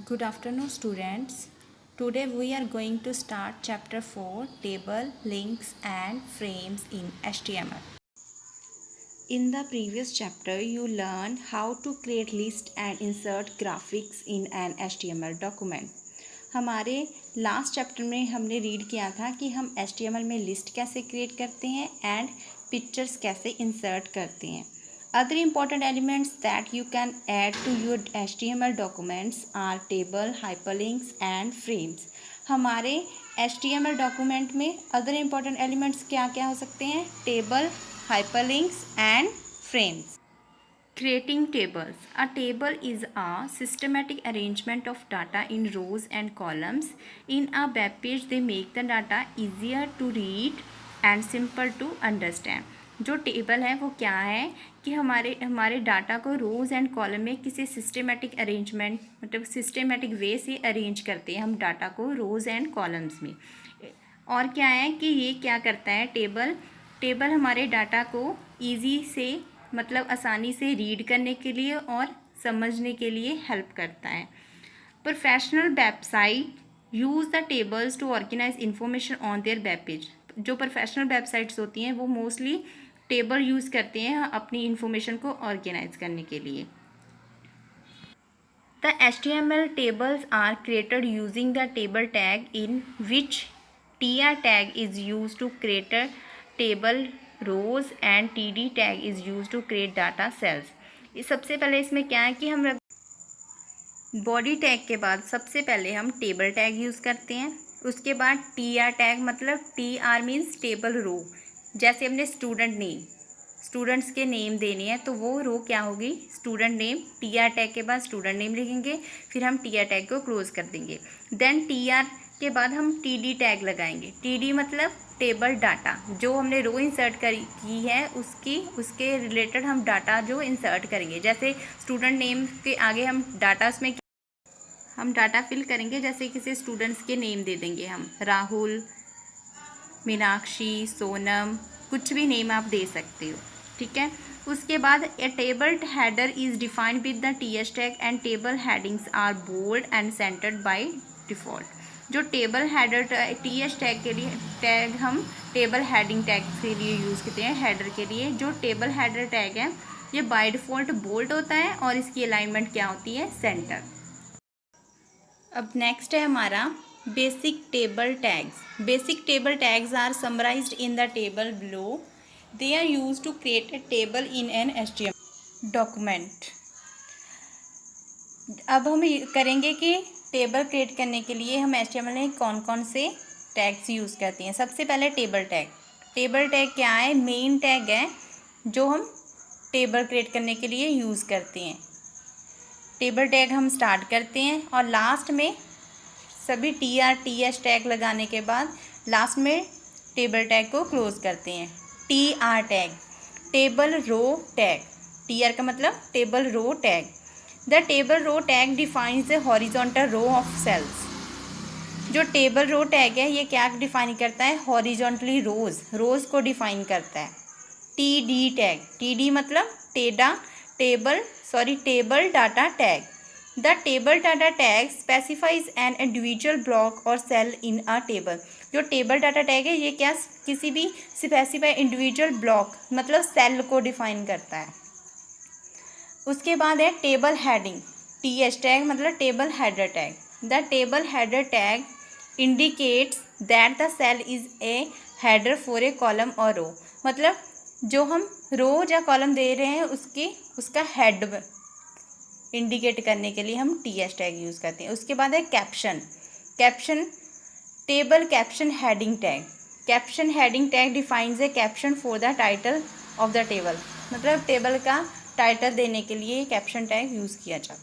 Good afternoon, students. Today we are going to start chapter 4, Table, Links and Frames in HTML. In the previous chapter, you learned how to create list and insert graphics in an HTML document. हमारे last chapter में हमने read किया था कि हम HTML में list कैसे create करते हैं एंड पिक्चर्स कैसे इंसर्ट करते हैं. Other important elements that you can add to your HTML documents are table, hyperlinks and frames. हमारे HTML डॉक्यूमेंट में other important elements क्या क्या हो सकते हैं? Table, hyperlinks and frames. Creating tables. A table is a systematic arrangement of data in rows and columns. In a web page, they make the data easier to read and simple to understand. जो table है वो क्या है कि हमारे data को रोज़ and column में किसी सिस्टमेटिक अरेंजमेंट मतलब सिस्टमेटिक वे से अरेंज करते हैं हम डाटा को रोज़ एंड कॉलम्स में. और क्या है कि ये क्या करता है टेबल हमारे डाटा को ईजी से मतलब आसानी से रीड करने के लिए और समझने के लिए हेल्प करता है. Professional website use the tables to organise information on their web page. जो प्रोफेशनल वेबसाइट्स होती हैं वो मोस्टली टेबल यूज़ करते हैं अपनी इंफॉर्मेशन को ऑर्गेनाइज करने के लिए. The HTML tables are created using the table tag in which tr tag is used to create a table rows and td tag is used to create data cells. सबसे पहले इसमें क्या है कि हम बॉडी टैग के बाद सबसे पहले हम टेबल टैग यूज़ करते हैं. उसके बाद tr टैग मतलब tr मीन्स टेबल रो. जैसे हमने स्टूडेंट्स के नेम देने हैं तो वो रो क्या होगी स्टूडेंट नेम. tr टैग के बाद स्टूडेंट नेम लिखेंगे, फिर हम tr टैग को क्लोज कर देंगे. देन tr के बाद हम td टैग लगाएंगे. td मतलब टेबल डाटा. जो हमने रो इंसर्ट की है उसके रिलेटेड हम डाटा जो इंसर्ट करेंगे. जैसे स्टूडेंट नेम के आगे हम डाटा फिल करेंगे. जैसे किसी स्टूडेंट्स के नेम दे देंगे हम राहुल, मीनाक्षी, सोनम, कुछ भी नेम आप दे सकते हो. ठीक है. उसके बाद a table header is defined with the TS tag and table headings are bold and centred by default. जो टेबल हेडर टीएस टैग के लिए टैग हम टेबल हेडिंग टैग के लिए यूज़ करते हैं. हेडर के लिए जो टेबल हेडर टैग है ये बाय डिफ़ॉल्ट बोल्ड होता है और इसकी अलाइनमेंट क्या होती है सेंटर. अब नेक्स्ट है हमारा basic table tags. Basic table tags are summarised in the table below. They are used to create a table in an HTML document. अब हम करेंगे कि टेबल क्रिएट करने के लिए हम HTML में कौन कौन से टैग्स यूज़ करते हैं. सबसे पहले टेबल टैग. टेबल टैग क्या है? मेन टैग है जो हम टेबल क्रिएट करने के लिए यूज़ करते हैं. टेबल टैग हम स्टार्ट करते हैं और लास्ट में सभी TS टैग लगाने के बाद लास्ट में टेबल टैग को क्लोज करते हैं. TR tag table row tag. TR का मतलब table row tag. The table row tag defines the horizontal row of cells. जो टेबल रो टैग है ये क्या डिफाइन करता है? हॉरिजॉन्टली रोज को डिफाइन करता है. TD tag. TD मतलब table data tag. The table data tag specifies an individual block और सेल इन अ टेबल. जो टेबल डाटा टैग है ये क्या किसी भी स्पेसिफाई इंडिविजुअल ब्लॉक मतलब सेल को डिफाइन करता है. उसके बाद है टेबल हेडिंग. TH टैग मतलब table header tag. The table header tag indicates that the cell is a header for a column और रो. मतलब जो हम रो या कॉलम दे रहे हैं उसका हेड इंडिकेट करने के लिए हम TH टैग यूज़ करते हैं. उसके बाद है caption table caption heading tag. Caption heading tag defines A caption for the title of the table. मतलब टेबल का टाइटल देने के लिए कैप्शन टैग यूज़ किया जाता है.